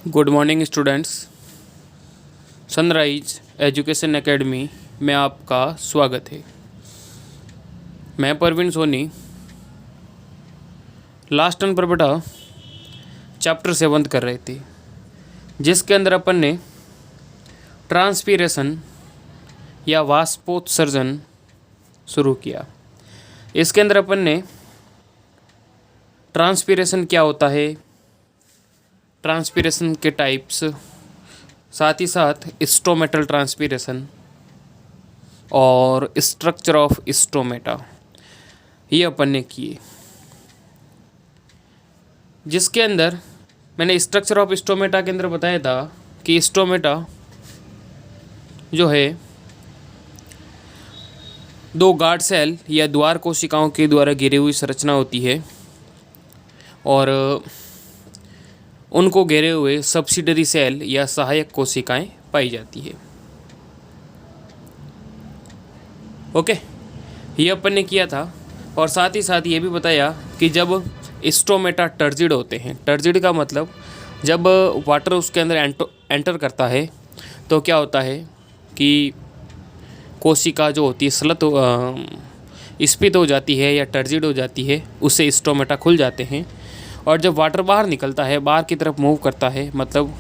Good morning students. Sunrise education academy में आपका स्वागत है। मैं परवीन सोनी। लास्ट टर्न पर बेटा चैप्टर 7 कर रहे थे, जिसके अंदर अपन ने ट्रांसपीरेशन या वाष्पोत्सर्जन शुरू किया। इसके अंदर अपन ने ट्रांसपीरेशन क्या होता है, ट्रांसपीरेशन के टाइप्स, साथ ही साथ स्टोमेटल ट्रांसपीरेशन और स्ट्रक्चर ऑफ स्टोमेटा ये अपन ने किए। जिसके अंदर मैंने स्ट्रक्चर ऑफ स्टोमेटा के अंदर बताया था कि स्टोमेटा जो है दो गार्ड सेल या द्वार कोशिकाओं के द्वारा घिरी हुई संरचना होती है और उनको घेरे हुए सब्सिडरी सेल या सहायक कोशिकाएं पाई जाती है। ओके, ये अपन ने किया था। और साथ ही साथ ये भी बताया कि जब स्टोमेटा टर्जिड होते हैं, टर्जिड का मतलब जब वाटर उसके अंदर एंटर करता है तो क्या होता है कि कोशिका जो होती है स्फीत हो जाती है या टर्जिड हो जाती है, उससे स्टोमेटा खुल जाते हैं। और जब वाटर बाहर निकलता है, बाहर की तरफ मूव करता है, मतलब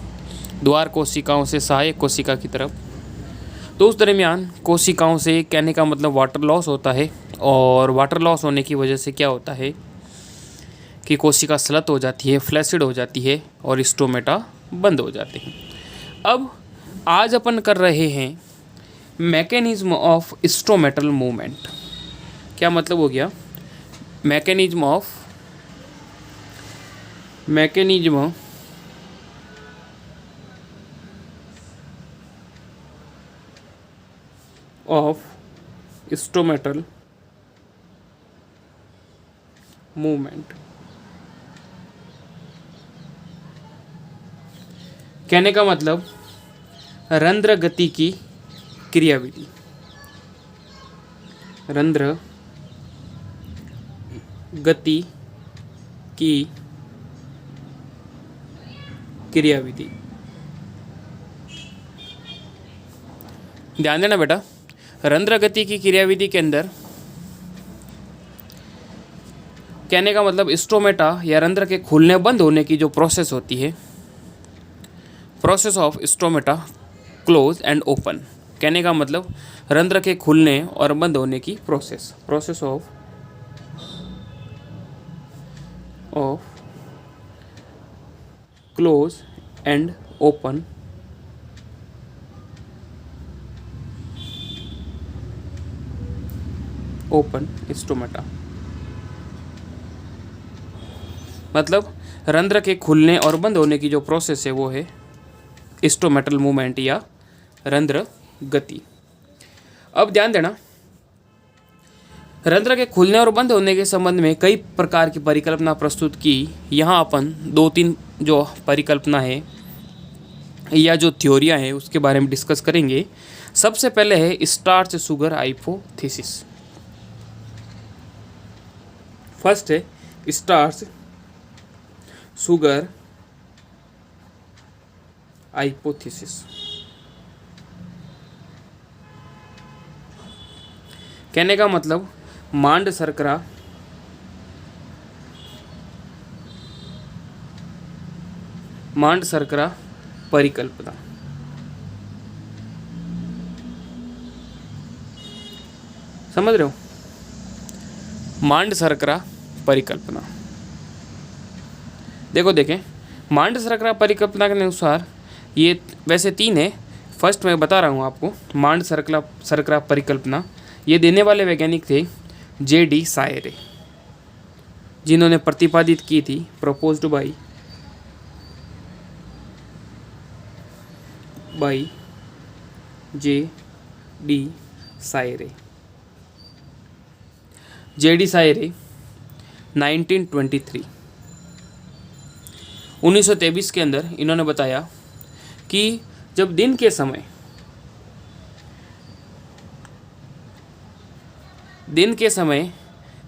द्वार कोशिकाओं से सहायक कोशिका की तरफ, तो उस दरमियान कोशिकाओं से कहने का मतलब वाटर लॉस होता है। और वाटर लॉस होने की वजह से क्या होता है कि कोशिका स्लत हो जाती है, फ्लैसिड हो जाती है और स्टोमेटा बंद हो जाते हैं। अब आज अपन कर रहे हैं मैकेनिज्म ऑफ स्टोमेटल मूवमेंट। क्या मतलब हो गया? Mechanism of stomatal movement. कहने का मतलब रंध्र गति की क्रियाविधि, रंध्र गति की क्रियाविधि। ध्यान देना बेटा, रंध्र गति की क्रियाविधि के अंदर कहने का मतलब स्टोमेटा या रंध्र के खुलने बंद होने की जो प्रोसेस होती है, process of stomata close and open. कहने का मतलब रंध्र के खुलने और बंद होने की process of close and open stomata. मतलब रंध्र के खुलने और बंद होने की जो प्रोसेस है वो है स्टोमेटल मूवमेंट या रंध्र गति। अब ध्यान देना, रंध्र के खुलने और बंद होने के संबंध में कई प्रकार की परिकल्पना प्रस्तुत की। यहाँ अपन 2-3 जो परिकल्पना है या जो थ्योरियाँ हैं उसके बारे में डिस्कस करेंगे। सबसे पहले है स्टार्च शुगर हाइपोथेसिस। फर्स्ट है स्टार्च शुगर हाइपोथेसिस। कहने का मतलब मांड शर्करा परिकल्पना। समझ रहे हो? मांड शर्करा परिकल्पना। देखें मांड शर्करा परिकल्पना के अनुसार ये वैसे 3 है। फर्स्ट मैं बता रहा हूँ आपको, मांड शर्करा परिकल्पना ये देने वाले वैज्ञानिक थे J.D. सायरे, जिन्होंने प्रतिपादित की थी, प्रपोज्ड बाई J.D. सायरे। J.D. सायरे 1923 के अंदर इन्होंने बताया कि जब दिन के समय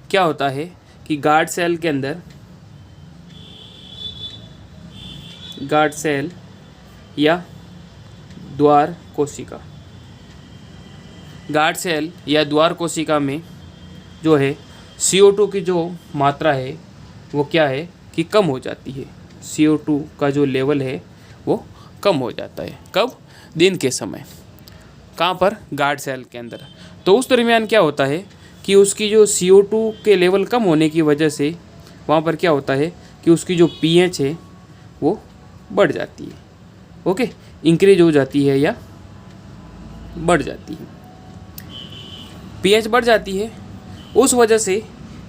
क्या होता है कि गार्ड सेल या द्वार कोशिका। गार्ड सेल या द्वार कोशिका में जो है CO2 की जो मात्रा है वो क्या है कि कम हो जाती है। CO2 का जो लेवल है वो कम हो जाता है। कब? दिन के समय। कहाँ पर? गार्ड सेल के अंदर। तो उस दरमियान क्या होता है कि उसकी जो CO2 के लेवल कम होने की वजह से वहाँ पर क्या होता है कि उसकी जो pH है वो बढ़ जाती है। ओके, इंक्रीज हो जाती है या बढ़ जाती है। pH बढ़ जाती है, उस वजह से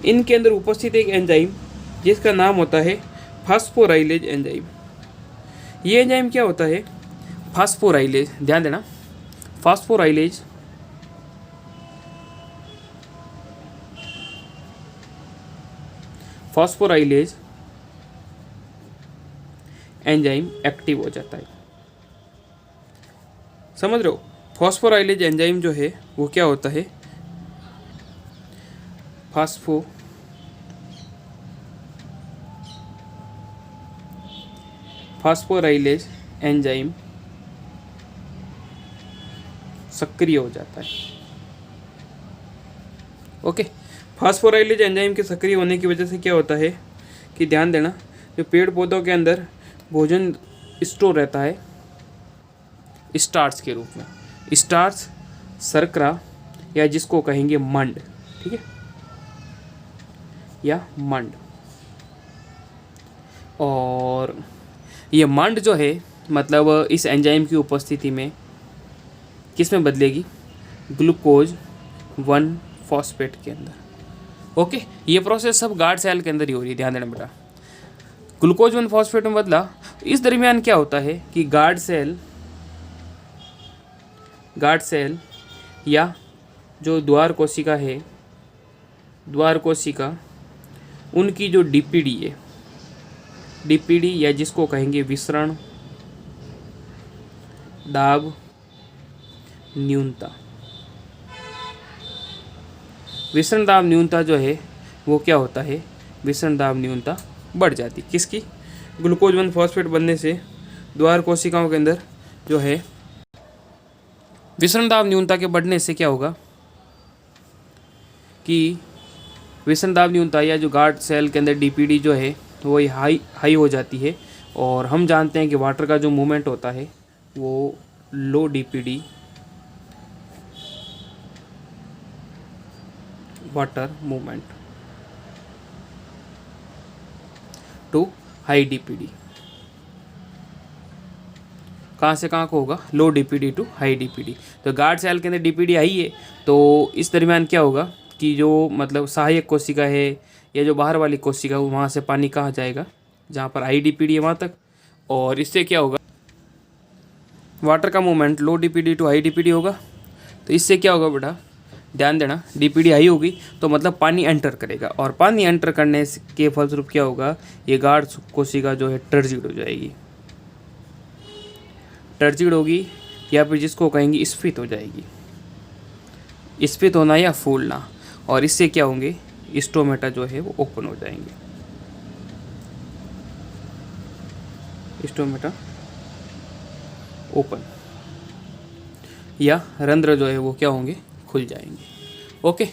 इनके अंदर उपस्थित एक एंजाइम जिसका नाम होता है फास्फोराइलेज एंजाइम। ये एंजाइम क्या होता है? फास्फोराइलेज, ध्यान देना, फास्फोराइलेज एंजाइम एक्टिव हो जाता है। समझ रहे हो? फास्फोराइलेज एंजाइम जो है वो क्या होता है? फास्फोराइलेज एंजाइम सक्रिय हो जाता है। ओके, फास्फोराइलेज एंजाइम के सक्रिय होने की वजह से क्या होता है कि ध्यान देना, जो पेड़ पौधों के अंदर भोजन स्टोर रहता है स्टार्च के रूप में, स्टार्च, शर्करा या जिसको कहेंगे मंड, ठीक है, या मंड। और ये मंड जो है मतलब इस एंजाइम की उपस्थिति में किस में बदलेगी? ग्लूकोज 1 फॉस्फेट के अंदर। ओके, ये प्रोसेस सब गार्ड सेल के अंदर ही हो रही है, ध्यान देना बेटा। ग्लूकोज 1 फॉस्फेट में बदला। इस दरमियान क्या होता है कि गार्ड सेल या जो द्वार कोशिका है, द्वार कोशिका, उनकी जो डीपीडी है, डीपीडी या जिसको कहेंगे विसरण दाब न्यूनता, विसरण दाब न्यूनता जो है वो क्या होता है? विसरण दाब न्यूनता बढ़ जाती। किसकी? ग्लूकोज 1 फॉस्फेट बनने से द्वार कोशिकाओं के अंदर जो है विसरण दाब न्यूनता के बढ़ने से क्या होगा कि विसरण दाब न्यूनता या जो गार्ड सेल के अंदर डीपीडी जो है वो हाई हो जाती है। और हम जानते हैं कि वाटर का जो मूवमेंट होता है वो low DPD water movement to high DPD, कहाँ से कहाँ को होगा? Low DPD to high DPD. तो गार्ड सेल के अंदर डीपीडी हाई है, तो इस दरमियान क्या होगा कि जो मतलब सहायक कोशिका है या जो बाहर वाली कोशिका, वहाँ से पानी कहाँ जाएगा? जहाँ पर हाई डीपीडी है वहाँ तक। और इससे क्या होगा? वाटर का movement low DPD to high DPD होगा। तो इससे क्या होगा बेटा? ध्यान देना, डीपीडी हाई होगी तो मतलब पानी एंटर करेगा, और पानी एंटर करने के फलस्वरूप क्या होगा? ये गार्ड कोशिका जो है टर्जिड हो जाएगी, टर्जिड होगी या फिर जिसको कहेंगे स्फीत हो जाएगी। स्फीत होना या फूलना, और इससे क्या होंगे? स्टोमेटा जो है वो ओपन हो जाएंगे, स्टोमेटा ओपन, या रंध्र जो है वो क्या होंगे? खुल जाएंगे। ओके,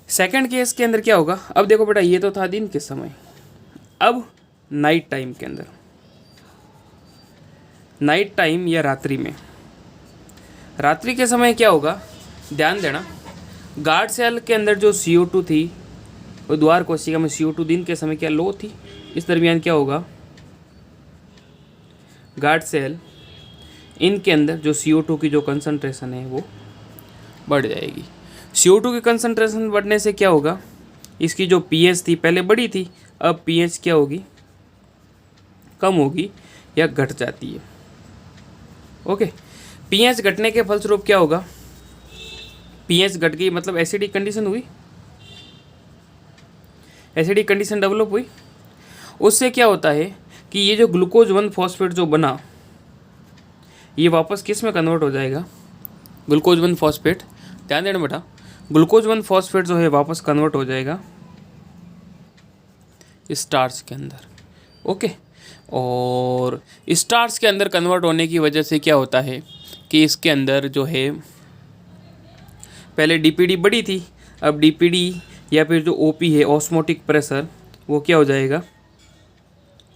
सेकंड केस के अंदर क्या होगा? अब देखो बेटा, ये तो था दिन के समय, अब नाइट टाइम के अंदर, नाइट टाइम या रात्रि में, रात्रि के समय क्या होगा? ध्यान देना, गार्ड सेल के अंदर जो CO2 थी वो द्वार कोशिका में CO2 दिन के समय क्या लो थी। इस दरमियान क्या होगा? गार्ड सेल इनके अंदर जो CO2 की जो कंसंट्रेशन है वो बढ़ जाएगी। CO2 की कंसंट्रेशन बढ़ने से क्या होगा? इसकी जो pH थी पहले बड़ी थी, अब pH क्या होगी? कम होगी या घट जाती है। ओके, pH घटने के फलस्वरूप क्या होगा? pH घट गई मतलब एसिडिक कंडीशन हुई, एसिडिक कंडीशन डेवलप हुई। उससे क्या होता है कि ये जो ग्लूकोज 1 फॉस्फेट जो बना, ये वापस किस में कन्वर्ट हो जाएगा? ग्लूकोज 1 फॉस्फेट, ध्यान देना बेटा, ग्लूकोज 1 फॉस्फेट जो है वापस कन्वर्ट हो जाएगा स्टार्च के अंदर। ओके, और स्टार्च के अंदर कन्वर्ट होने की वजह से क्या होता है कि इसके अंदर जो है पहले डीपीडी बड़ी थी, अब डीपीडी या फिर जो ओपी है ऑस्मोटिक प्रेशर वो क्या हो जाएगा,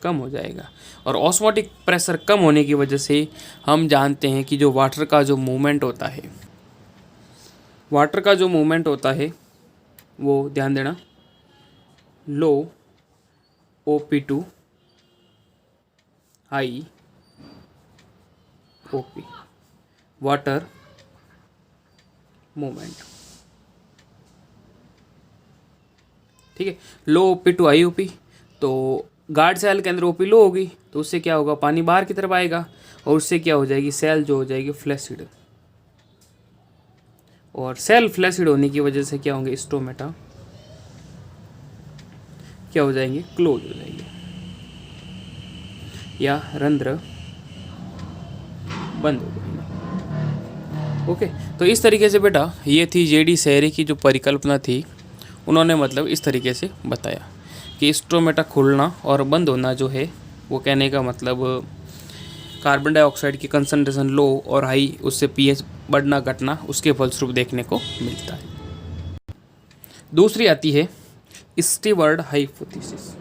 कम हो जाएगा। और ऑस्मोटिक प्रेशर कम होने की वजह से हम जानते हैं कि जो वाटर का जो मूवमेंट होता है, वाटर का जो मूवमेंट होता है वो ध्यान देना लो OP2 high OP water movement, ठीक है। लो OP2 हाई OP, तो गार्ड सेल के अंदर OP लो होगी तो उससे क्या होगा, पानी बाहर की तरफ आएगा और उससे क्या हो जाएगी, सेल जो हो जाएगी फ्लैसिड, और सेल फ्लैसिड होने की वजह से क्या होंगे, स्टोमेटा क्या हो जाएंगे, क्लोज हो जाएंगे या रंध्र बंद हो जाएंगे। ओके, तो इस तरीके से बेटा ये थी जेडी सेरे की जो परिकल्पना थी, उन्होंने मतलब इस तरीके से बताया कि स्टोमेटा खुलना और बंद होना जो है वो कहने का मतलब कार्बन डाइऑक्साइड की कंसंट्रेशन लो और हाई, उससे पीएच बढ़ना घटना उसके फलस्वरूप देखने को मिलता है। दूसरी आती है स्टीवर्ड हाइपोथेसिस।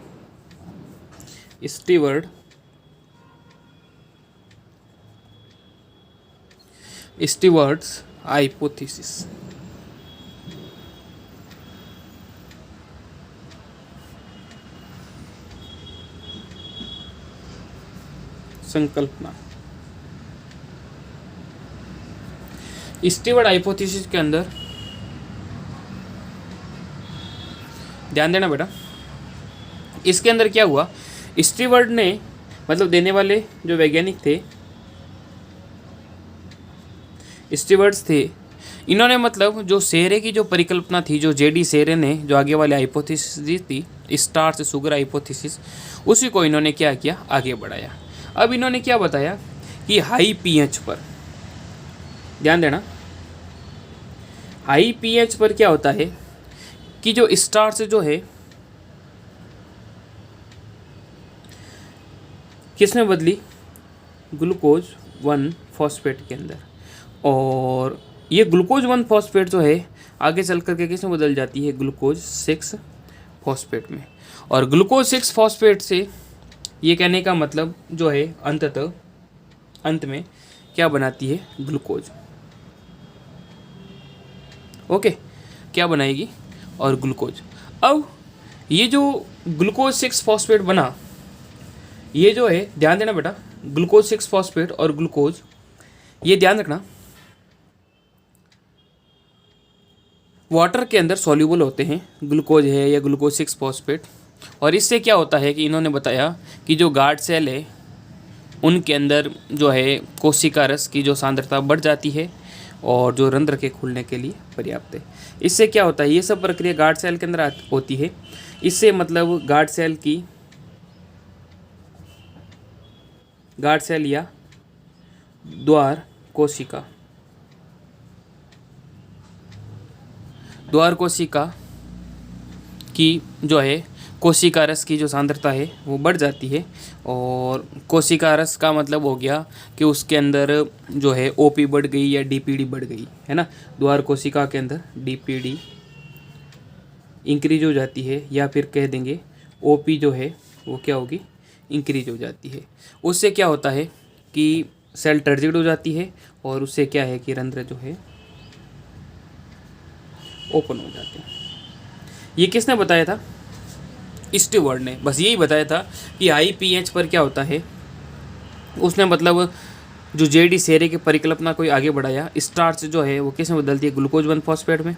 स्टीवर्ड्स हाइपोथेसिस संकल्पना। स्टीवर्ड हाइपोथेसिस के अंदर ध्यान देना बेटा, इसके अंदर क्या हुआ, स्टीवर्ड ने मतलब देने वाले जो वैज्ञानिक थे, स्टीवर्ड्स थे, इन्होंने मतलब जो सेरे की जो परिकल्पना थी, जो जेडी सेरे ने जो आगे वाले हाइपोथेसिस दी थी, स्टार्च शुगर हाइपोथेसिस, उसी को इन्होंने क्या किया, आगे बढ़ाया। अब इन्होंने क्या बताया कि हाई पीएच पर, ध्यान देना, हाई पीएच पर क्या होता है कि जो स्टार्च जो है किसमें बदली, ग्लूकोज 1 फॉस्फेट के अंदर, और ये ग्लूकोज 1 फॉस्फेट जो है आगे चल करके किसमें बदल जाती है, ग्लूकोज 6 फॉस्फेट में। और ग्लूकोज 6 फॉस्फेट से ये कहने का मतलब जो है अंततः अंत में क्या बनाती है, ग्लूकोज। ओके, क्या बनाएगी, और ग्लूकोज। अब ये जो ग्लूकोज 6 फॉस्फेट बना, ये जो है ध्यान देना बेटा, ग्लूकोज 6 फॉस्फेट और ग्लूकोज, ये ध्यान रखना वाटर के अंदर सॉल्यूबल होते हैं, ग्लूकोज है या ग्लूकोज 6 फॉस्फेट। और इससे क्या होता है कि इन्होंने बताया कि जो गार्ड सेल है उनके अंदर जो है कोशिका रस की जो सांद्रता बढ़ जाती है और जो रंध्र के खुलने के लिए पर्याप्त है। इससे क्या होता है, ये सब प्रक्रिया गार्ड सेल के अंदर होती है। इससे मतलब गार्ड सेल या द्वार कोशिका की जो है कोशिका रस की जो सांद्रता है वो बढ़ जाती है। और कोशिका रस का मतलब हो गया कि उसके अंदर जो है ओपी बढ़ गई या डीपीडी बढ़ गई, है ना। द्वार कोशिका के अंदर डीपीडी इंक्रीज हो जाती है, या फिर कह देंगे ओपी जो है वो क्या होगी, इंक्रीज हो जाती है। उससे क्या होता है कि सेल टर्जिड हो जाती है और उससे क्या है कि रंध्र जो है ओपन हो जाते हैं। ये किसने बताया था, स्टीवर्ड ने। बस यही बताया था कि हाई पीएच पर क्या होता है, उसने मतलब जो जेडी सेरे की परिकल्पना को आगे बढ़ाया। स्टार्च जो है वो किस में बदलती है, ग्लूकोज 1 फॉस्फेट में।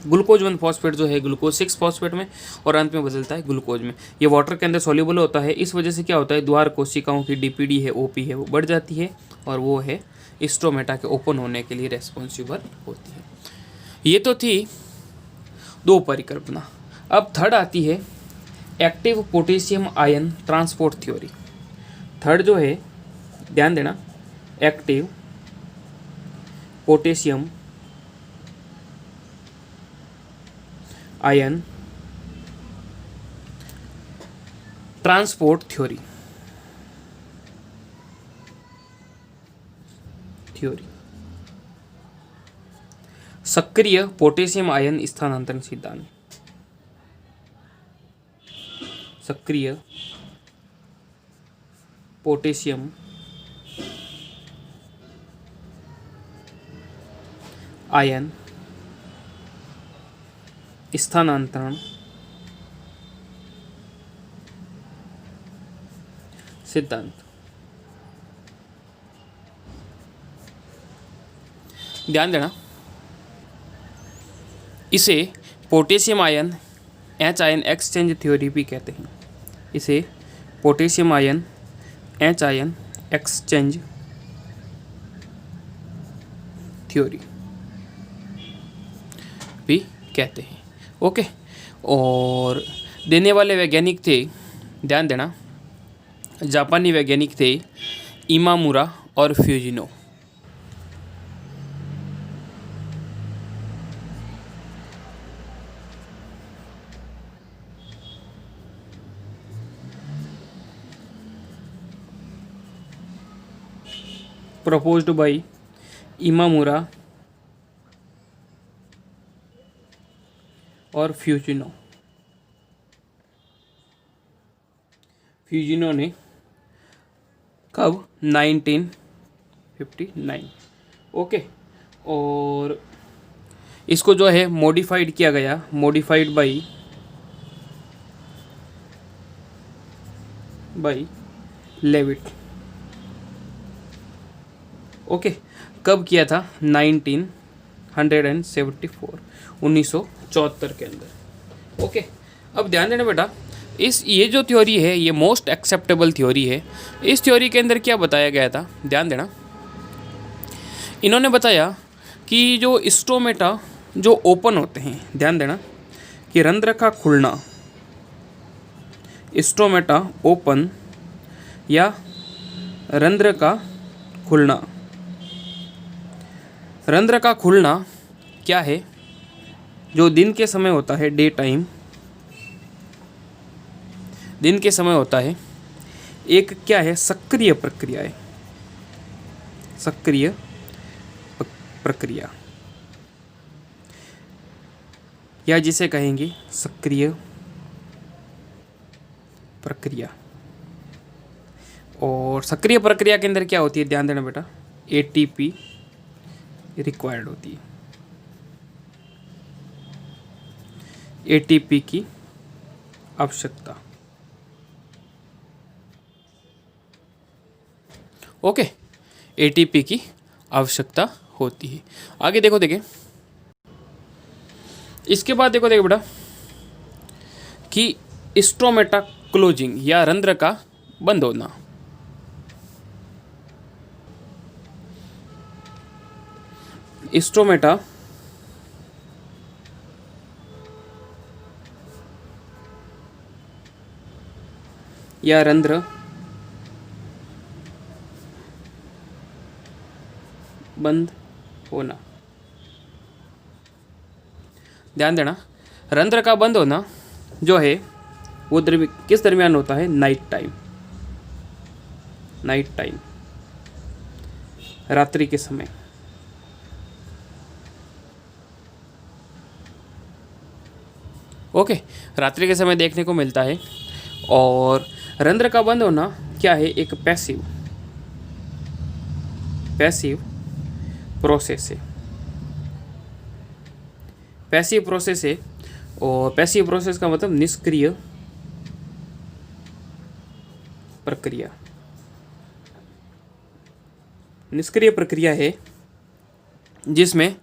ग्लूकोज 1 फॉस्फेट जो है ग्लूकोज 6 फॉस्फेट में, और अंत में बदलता है ग्लूकोज में। ये वाटर के अंदर सॉल्यूबल होता है। इस वजह से क्या होता है, द्वार कोशिकाओं की डीपीडी है, ओपी है, वो बढ़ जाती है और वो है स्टोमेटा के ओपन होने के लिए रेस्पॉन्सिबल होती है। ये तो थी 2 परिकल्पना। अब थर्ड आती है active potassium ion transport theory. Third जो है ध्यान देना, active potassium ion transport theory. Theory. सक्रिय पोटेशियम आयन स्थानांतरण सिद्धांत। सक्रिय पोटेशियम आयन स्थानांतरण सिद्धांत। ध्यान देना, इसे potassium ion H ion exchange theory भी कहते हैं। इसे potassium ion H ion exchange theory भी कहते हैं। ओके, और देने वाले वैज्ञानिक थे, ध्यान देना, जापानी वैज्ञानिक थे इमामुरा और फ्यूजिनो। proposed by इमामुरा और फ्यूजिनो। फ्यूजिनो ने कब? 1959। ओके, और इसको जो है मॉडिफाइड किया गया, मॉडिफाइड बाई लेविट। ओके, कब किया था? 1974, 1974 के अंदर। ओके, अब ध्यान देना बेटा, ये जो थ्योरी है ये मोस्ट एक्सेप्टेबल थ्योरी है। इस थ्योरी के अंदर क्या बताया गया था? ध्यान देना, इन्होंने बताया कि जो स्टोमेटा जो ओपन होते हैं, ध्यान देना कि रंध्र का खुलना, स्टोमेटा ओपन या रंध्र का खुलना, रंध्र का खुलना क्या है? जो दिन के समय होता है, डे टाइम, दिन के समय होता है, एक क्या है? सक्रिय प्रक्रिया है, सक्रिय प्रक्रिया, या जिसे कहेंगे सक्रिय प्रक्रिया। और सक्रिय प्रक्रिया के अंदर क्या होती है? ध्यान देना बेटा, एटीपी रिक्वायर्ड होती है, एटीपी की आवश्यकता। ओके, एटीपी की आवश्यकता होती है। आगे देखो, देखें इसके बाद, देखो बेटा कि स्टोमेटा क्लोजिंग या रंध्र का बंद होना। स्टोमेटा या रंध्र बंद होना। ध्यान देना, रंध्र का बंद होना जो है वो किस दरमियान होता है? नाइट टाइम, नाइट टाइम, रात्रि के समय। ओके, रात्रि के समय देखने को मिलता है। और रंध्र का बंद होना क्या है? एक पैसिव प्रोसेस है, पैसिव प्रोसेस है। और पैसिव प्रोसेस का मतलब निष्क्रिय प्रक्रिया, निष्क्रिय प्रक्रिया है जिसमें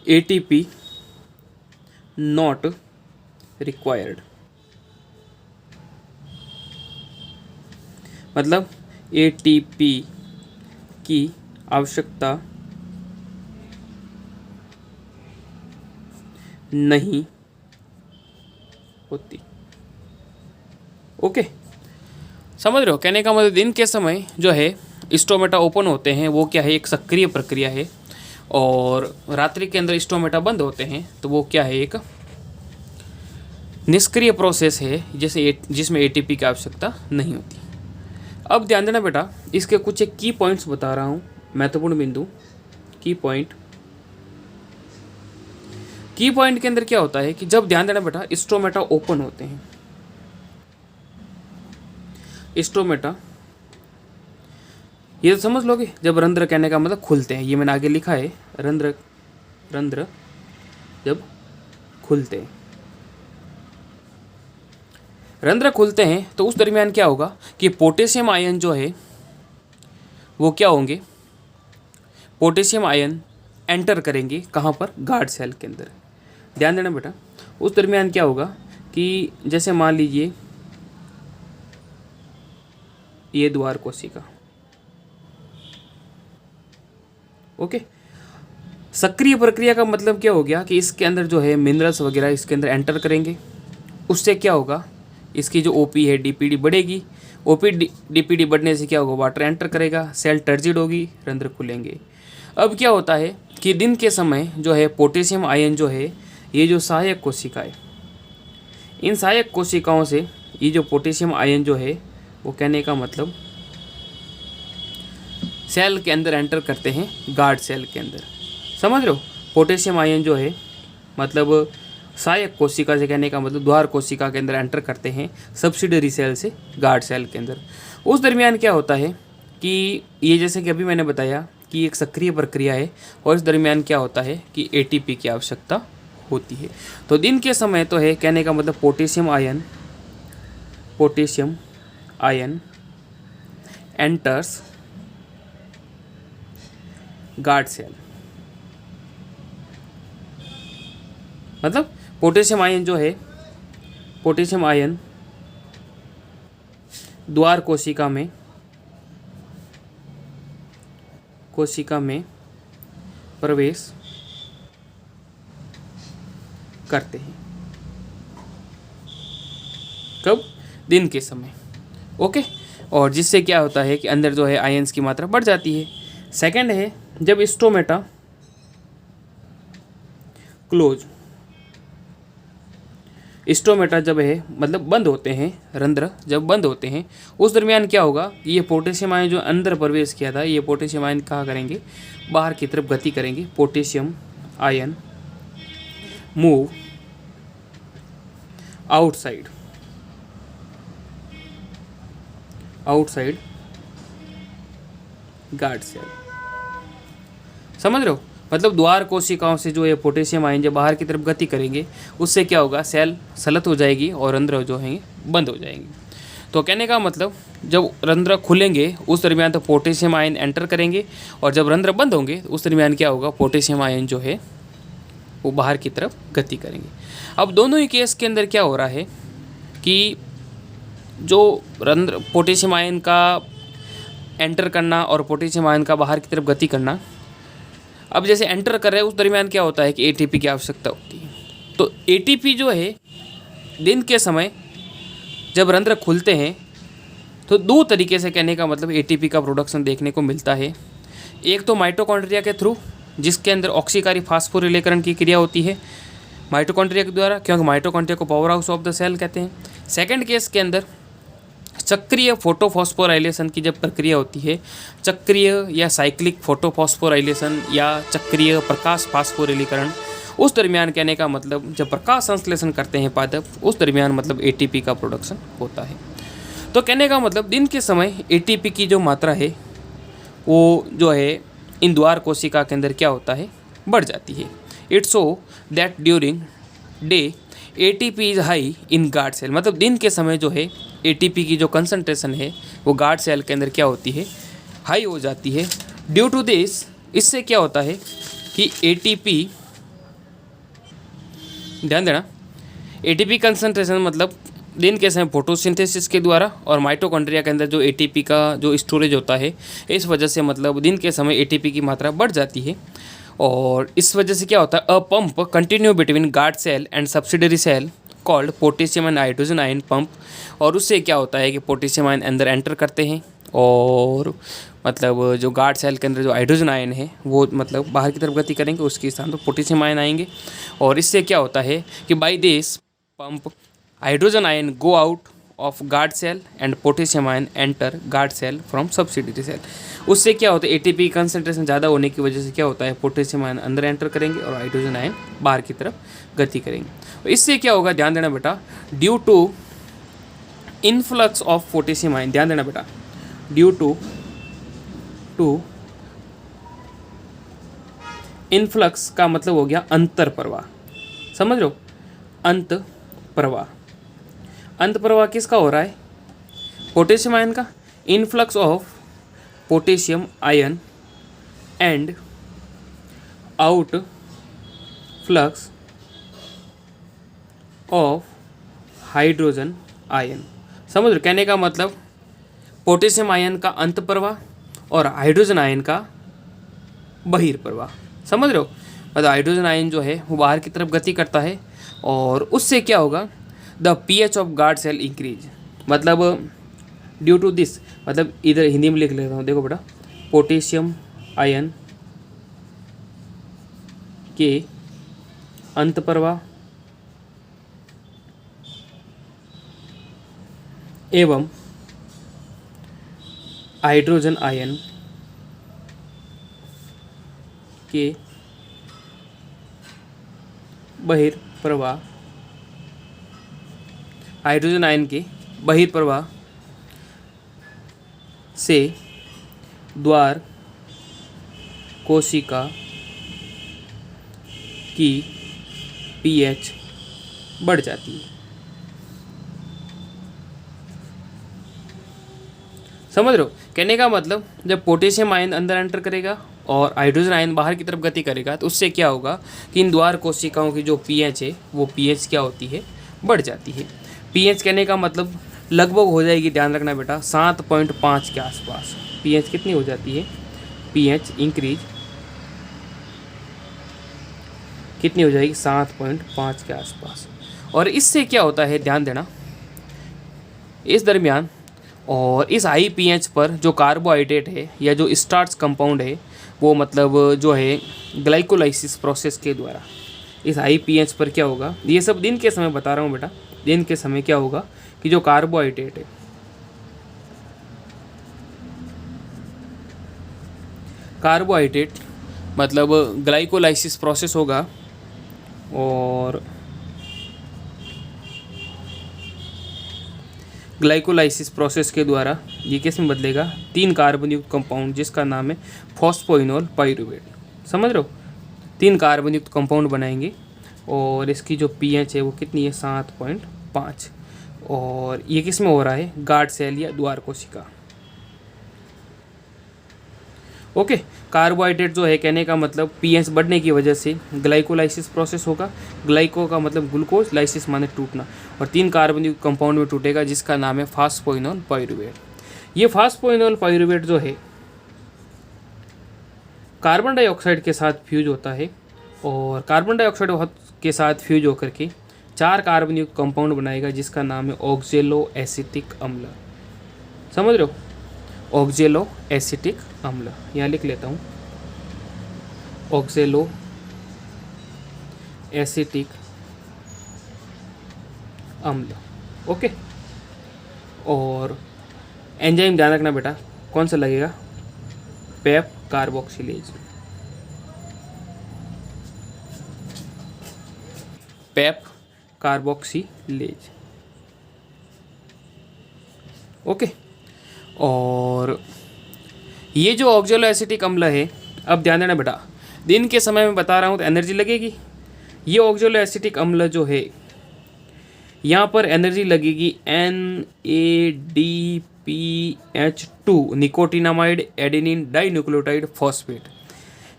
एटीपी नॉट रिक्वायर्ड, मतलब एटीपी की आवश्यकता नहीं होती। ओके, समझ रहे हो? कहने का मतलब दिन के समय जो है स्टोमेटा ओपन होते हैं वो क्या है? एक सक्रिय प्रक्रिया है। और रात्रि के अंदर स्टोमेटा बंद होते हैं तो वो क्या है? एक निष्क्रिय प्रोसेस है जिसमें एटीपी की आवश्यकता नहीं होती। अब ध्यान देना बेटा, इसके कुछ एक की पॉइंट्स बता रहा हूँ, महत्वपूर्ण बिंदु। की पॉइंट के अंदर क्या होता है कि जब, ध्यान देना बेटा, स्टोमेटा ओपन होते हैं, स्टोमेटा, ये तो समझ लोगे, जब रंध्र कहने का मतलब खुलते हैं, ये मैंने आगे लिखा है, रंध्र जब खुलते हैं, रंध्र खुलते हैं तो उस दरमियान क्या होगा कि पोटेशियम आयन जो है वो क्या होंगे, पोटेशियम आयन एंटर करेंगे कहाँ पर, गार्ड सेल के अंदर। ध्यान देना बेटा, उस दरमियान क्या होगा कि जैसे मान लीजिए ये द्वार कोशिका, ओके, सक्रिय प्रक्रिया का मतलब क्या हो गया कि इसके अंदर जो है मिनरल्स वगैरह इसके अंदर एंटर करेंगे, उससे क्या होगा, इसकी जो ओपी है डीपीडी बढ़ेगी, ओपी डीपीडी बढ़ने से क्या होगा, वाटर एंटर करेगा, सेल टर्जिड होगी, रंध्र खुलेंगे। अब क्या होता है कि दिन के समय जो है पोटेशियम आयन जो है, ये जो सहायक कोशिकाएं, इन सहायक कोशिकाओं से ये जो पोटेशियम आयन जो है वो कहने का मतलब सेल के अंदर एंटर करते हैं, गार्ड सेल के अंदर, समझ रहे हो। पोटेशियम आयन जो है मतलब सहायक कोशिका से कहने का मतलब द्वार कोशिका के अंदर एंटर करते हैं सब्सिडरी सेल से गार्ड सेल के अंदर। उस दरमियान क्या होता है कि ये जैसे कि अभी मैंने बताया कि एक सक्रिय प्रक्रिया है, और इस दरमियान क्या होता है कि एटीपी की आवश्यकता होती है। तो दिन के समय तो है कहने का मतलब potassium ion enters guard cell, मतलब पोटेशियम आयन जो है, पोटेशियम आयन द्वार कोशिका में प्रवेश करते हैं, कब, दिन के समय, ओके। और जिससे क्या होता है कि अंदर जो है आयंस की मात्रा बढ़ जाती है। सेकंड है जब स्टोमेटा क्लोज, स्टोमेटा जब है मतलब बंद होते हैं, रंध्र जब बंद होते हैं, उस दरमियान क्या होगा, ये पोटेशियम आयन जो अंदर प्रवेश किया था, ये पोटेशियम आयन कहाँ करेंगे, बाहर की तरफ गति करेंगे। Potassium ion move outside guard cell, समझ रहे हो। मतलब द्वार कोशिकाओं से जो ये पोटेशियम आयन जब बाहर की तरफ गति करेंगे, उससे क्या होगा, सेल सलत हो जाएगी और रंध्र जो हैं बंद हो जाएंगे। तो कहने का मतलब जब रंध्र खुलेंगे उस दरमियान तो पोटेशियम आयन एंटर करेंगे, और जब रंध्र बंद होंगे उस दरमियान क्या होगा, पोटेशियम आयन जो है वो बाहर की तरफ गति करेंगे। अब दोनों ही केस के अंदर क्या हो रहा है कि जो रंध्र पोटेशियम आयन का एंटर करना और पोटेशियम आयन का बाहर की तरफ गति करना, अब जैसे एंटर कर रहे हैं उस दरमियान क्या होता है कि एटीपी की आवश्यकता होती है। तो एटीपी जो है दिन के समय जब रंध्र खुलते हैं तो दो तरीके से कहने का मतलब एटीपी का प्रोडक्शन देखने को मिलता है। एक तो माइटोकॉन्ड्रिया के थ्रू, जिसके अंदर ऑक्सीकारी फास्फोरिलेकरण की क्रिया होती है माइटोकॉन्ड्रिया के द्वारा, क्योंकि माइटोकॉन्ड्रिया को power house of the cell कहते हैं। सेकंड केस के अंदर चक्रीय फोटोफॉस्फोराइलेशन की जब प्रक्रिया होती है, चक्रीय या साइक्लिक फोटोफॉस्फोराइलेशन या चक्रीय प्रकाश फास्फोरिलीकरण, उस दरमियान कहने का मतलब जब प्रकाश संश्लेषण करते हैं पादप, उस दरमियान मतलब एटीपी का प्रोडक्शन होता है। तो कहने का मतलब दिन के समय एटीपी की जो मात्रा है वो जो है इन द्वार कोशिका के अंदर क्या होता है, बढ़ जाती है। It's so that during day ATP is high in guard cell, मतलब दिन के समय जो है एटीपी की जो कंसंट्रेशन है वो गार्ड सेल के अंदर क्या होती है, हाई हो जाती है। ड्यू टू दिस, इससे क्या होता है कि एटीपी, ध्यान देना, एटीपी कंसंट्रेशन मतलब दिन के समय फोटोसिंथेसिस के द्वारा और माइटोकॉन्ड्रिया के अंदर जो एटीपी का जो स्टोरेज होता है, इस वजह से मतलब दिन के समय एटीपी की मात्रा बढ़ जाती है। और इस वजह से क्या होता है, a pump continue between guard cell and subsidiary cell called potassium and hydrogen ion pump, और उससे क्या होता है कि पोटेशियम आयन अंदर एंटर करते हैं और मतलब जो गार्ड सेल के अंदर जो हाइड्रोजन आयन है वो मतलब बाहर की तरफ गति करेंगे, उसके स्थान पर पोटेशियम आयन आएंगे। और इससे क्या होता है कि by this pump hydrogen ion go out of guard cell and potassium ion enter guard cell from subsidiary cell. उससे क्या होता है, एटीपी कंसंट्रेशन ज़्यादा होने की वजह से क्या होता है, पोटेशियम आयन अंदर एंटर करेंगे और हाइड्रोजन आयन बाहर की तरफ गति करेंगे। इससे क्या होगा, ध्यान देना बेटा, due to influx of potassium ion, ध्यान देना बेटा, ड्यू टू इनफ्लक्स का मतलब हो गया अंतर प्रवाह, समझ लो, अंत प्रवाह। अंत प्रवाह किसका हो रहा है, पोटेशियम आयन का। Influx of potassium ion and out flux of hydrogen ion. समझ लो, कहने का मतलब पोटेशियम आयन का अंत प्रवाह और हाइड्रोजन आयन का बहिर्प्रवाह। समझ रहे हो, मतलब हाइड्रोजन आयन जो है वो बाहर की तरफ गति करता है और उससे क्या होगा, the pH of guard cell increase, मतलब ड्यू टू दिस, मतलब इधर हिंदी में लिख लेता हूँ, देखो बेटा, पोटेशियम आयन के अंत प्रवाह एवं हाइड्रोजन आयन के बहिर्प्रवाह, हाइड्रोजन आयन के बहिर्प्रवाह से द्वार कोशिका की पीएच बढ़ जाती है। समझ रहे हो, कहने का मतलब जब पोटेशियम आयन अंदर एंटर करेगा और हाइड्रोजन आयन बाहर की तरफ गति करेगा तो उससे क्या होगा कि इन द्वार कोशिकाओं की जो पीएच है वो पीएच क्या होती है, बढ़ जाती है। पीएच कहने का मतलब लगभग हो जाएगी, ध्यान रखना बेटा, 7.5 के आसपास पीएच कितनी हो जाती है, पीएच इंक्रीज कितनी हो जाएगी, 7.5 के आसपास। और इससे क्या होता है, ध्यान देना, इस दरमियान और इस हाई पीएच पर जो कार्बोहाइड्रेट है या जो स्टार्च कंपाउंड है वो मतलब जो है ग्लाइकोलाइसिस प्रोसेस के द्वारा इस हाई पीएच पर क्या होगा, ये सब दिन के समय बता रहा हूँ बेटा, दिन के समय क्या होगा कि जो कार्बोहाइड्रेट है, कार्बोहाइड्रेट मतलब ग्लाइकोलाइसिस प्रोसेस होगा और ग्लाइकोलाइसिस प्रोसेस के द्वारा ये किस में बदलेगा, 3 कार्बन युक्त कंपाउंड जिसका नाम है फॉस्फोइनोल पाइरुवेट। समझ रहे हो, 3 कार्बन युक्त कंपाउंड बनाएंगे और इसकी जो पीएच है वो कितनी है, 7.5। और ये किस में हो रहा है, गार्ड सेल या द्वार कोशिका। ओके, कार्बोहाइड्रेट जो है, कहने का मतलब पीएच बढ़ने की वजह से ग्लाइकोलाइसिस प्रोसेस होगा। ग्लाइको का मतलब ग्लूकोज, लाइसिस माने टूटना, और 3 कार्बन युक्त कंपाउंड में टूटेगा जिसका नाम है फॉस्फोइनोल पाइरुवेट। ये फॉस्फोइनोल पाइरुवेट जो है कार्बन डाइऑक्साइड के साथ फ्यूज होता है और कार्बन डाइऑक्साइड के साथ फ्यूज होकर के 4 कार्बन युक्त कंपाउंड बनाएगा जिसका नाम है ऑक्जेलो एसिटिक अम्ल। समझ रहे हो, ऑक्जेलो एसिटिक अम्ल, यहाँ लिख लेता हूँ, ऑक्जेलो एसिटिक अम्ल। ओके, और एंजाइम ध्यान रखना बेटा, कौन सा लगेगा, PEP carboxylase, PEP carboxylase. Okay, और ये जो ऑक्जेलो एसिटिक अम्ल है, अब ध्यान देना बेटा, दिन के समय में बता रहा हूँ तो एनर्जी लगेगी। ये ऑक्जेलो एसिटिक अम्ल जो है यहाँ पर एनर्जी लगेगी NADPH2 nicotinamide adenine dinucleotide phosphate.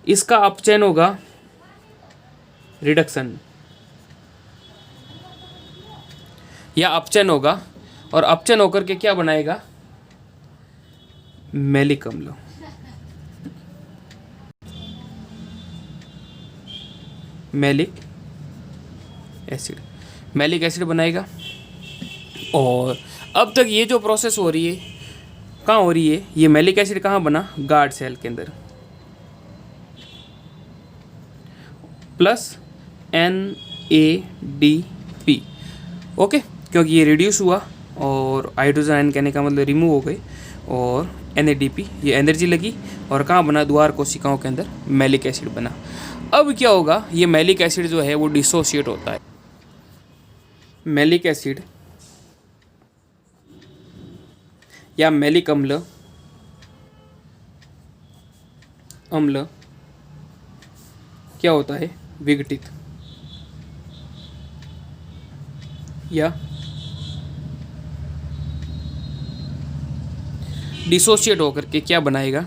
इसका अपचयन होगा रिडक्शन या अपचयन होगा, और अपचयन होकर के क्या बनाएगा, मैलिक अम्ल। मैलिक एसिड, मैलिक एसिड बनाएगा। और अब तक ये जो प्रोसेस हो रही है कहाँ हो रही है, ये मैलिक एसिड कहाँ बना, गार्ड सेल के अंदर, प्लस NADP। ओके, क्योंकि ये रिड्यूस हुआ और हाइड्रोजन आयन कहने का मतलब रिमूव हो गए, और NADP ये एनर्जी लगी, और कहाँ बना, द्वार कोशिकाओं के अंदर मैलिक एसिड बना। अब क्या होगा, ये मैलिक एसिड जो है वो डिसोशिएट होता है। मैलिक एसिड या मैलिक अम्ल क्या होता है, विघटित या डिसोशिएट होकर के क्या बनाएगा,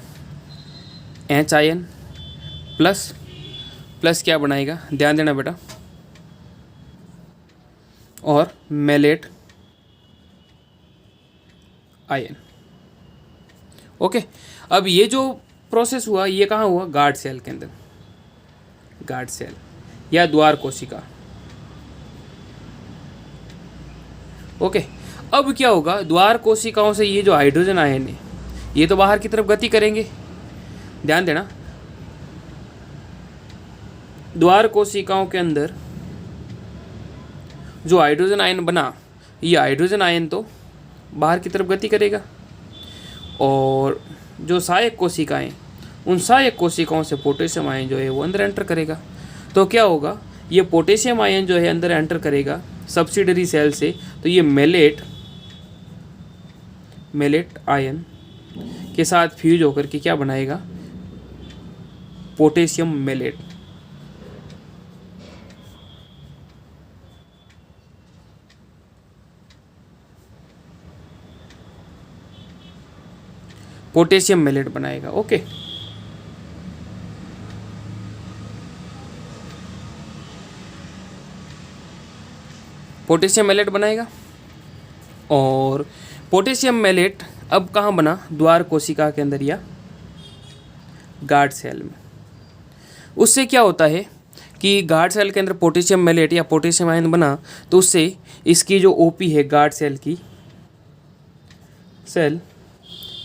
H आयन प्लस क्या बनाएगा, ध्यान देना बेटा, और मैलेट आयन। ओके, अब ये जो प्रोसेस हुआ ये कहाँ हुआ, गार्ड सेल के अंदर, गार्ड सेल या द्वार कोशिका। ओके, अब क्या होगा, द्वार कोशिकाओं से ये जो हाइड्रोजन आयन है ये तो बाहर की तरफ गति करेंगे। ध्यान देना, द्वार कोशिकाओं के अंदर जो हाइड्रोजन आयन बना, ये हाइड्रोजन आयन तो बाहर की तरफ गति करेगा, और जो सहायक कोशिकाएं, उन सहायक कोशिकाओं से पोटेशियम आयन जो है वो अंदर एंटर करेगा। तो क्या होगा, ये पोटेशियम आयन जो है अंदर एंटर करेगा सब्सिडरी सेल से, तो ये मैलेट आयन के साथ फ्यूज होकर के क्या बनाएगा, पोटेशियम मैलेट। पोटेशियम मैलेट बनाएगा। ओके, पोटेशियम मैलेट बनाएगा, और पोटेशियम मैलेट अब कहाँ बना, द्वार कोशिका के अंदर या गार्ड सेल में। उससे क्या होता है कि गार्ड सेल के अंदर पोटेशियम मैलेट या पोटेशियम आयन बना, तो उससे इसकी जो OP है, गार्ड सेल की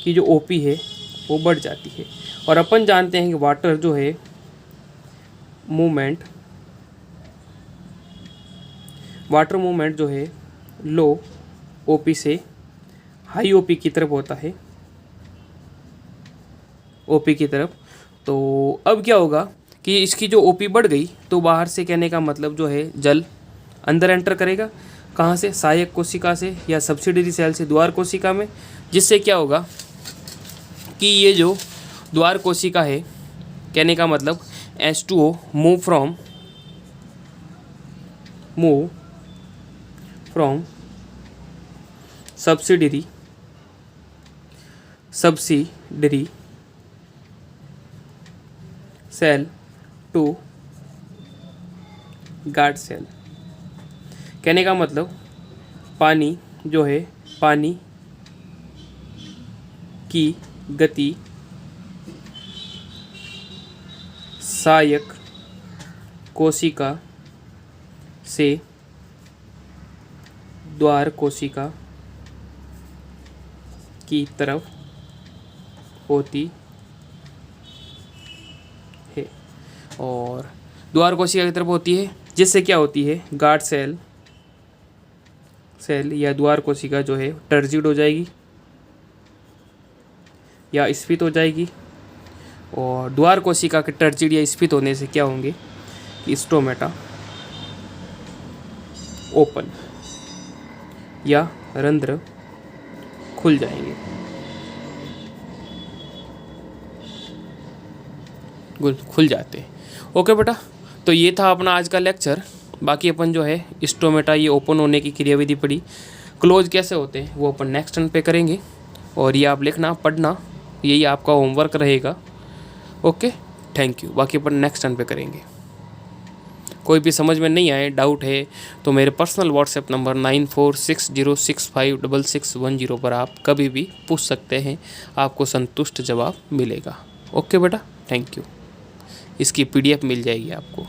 जो OP है वो बढ़ जाती है। और अपन जानते हैं कि वाटर जो है वाटर मूवमेंट जो है लो OP से हाई OP की तरफ होता है, OP की तरफ। तो अब क्या होगा कि इसकी जो OP बढ़ गई, तो बाहर से कहने का मतलब जो है जल अंदर एंटर करेगा, कहाँ से, सहायक कोशिका से या सब्सिडरी सेल से द्वार कोशिका में, जिससे क्या होगा कि ये जो द्वार कोशिका है, कहने का मतलब H2O move from subsidiary cell to guard cell. कहने का मतलब पानी जो है, पानी की गति सहायक कोशिका से द्वार कोशिका की तरफ होती है, और द्वार कोशिका की तरफ होती है, जिससे क्या होती है, गार्ड सेल या द्वार कोशिका जो है टर्जिड हो जाएगी या स्फीत हो जाएगी। और द्वार कोशिका के टर्जिड या स्फीत होने से क्या होंगे कि स्टोमेटा ओपन या रंध्र खुल जाएंगे। खुल जाते हैं। ओके बेटा, तो ये था अपना आज का लेक्चर। बाकी अपन जो है स्टोमेटा ये ओपन होने की क्रियाविधि पढ़ी, क्लोज कैसे होते हैं वो अपन नेक्स्ट टर्न पे करेंगे, और ये आप लिखना पढ़ना, यही आपका होमवर्क रहेगा। Okay, thank you. बाकी अपन नेक्स्ट टर्न पे करेंगे। कोई भी समझ में नहीं आए, डाउट है, तो मेरे पर्सनल व्हाट्सएप नंबर 9460656610 पर आप कभी भी पूछ सकते हैं, आपको संतुष्ट जवाब मिलेगा। ओके बेटा, थैंक यू। इसकी PDF मिल जाएगी आपको।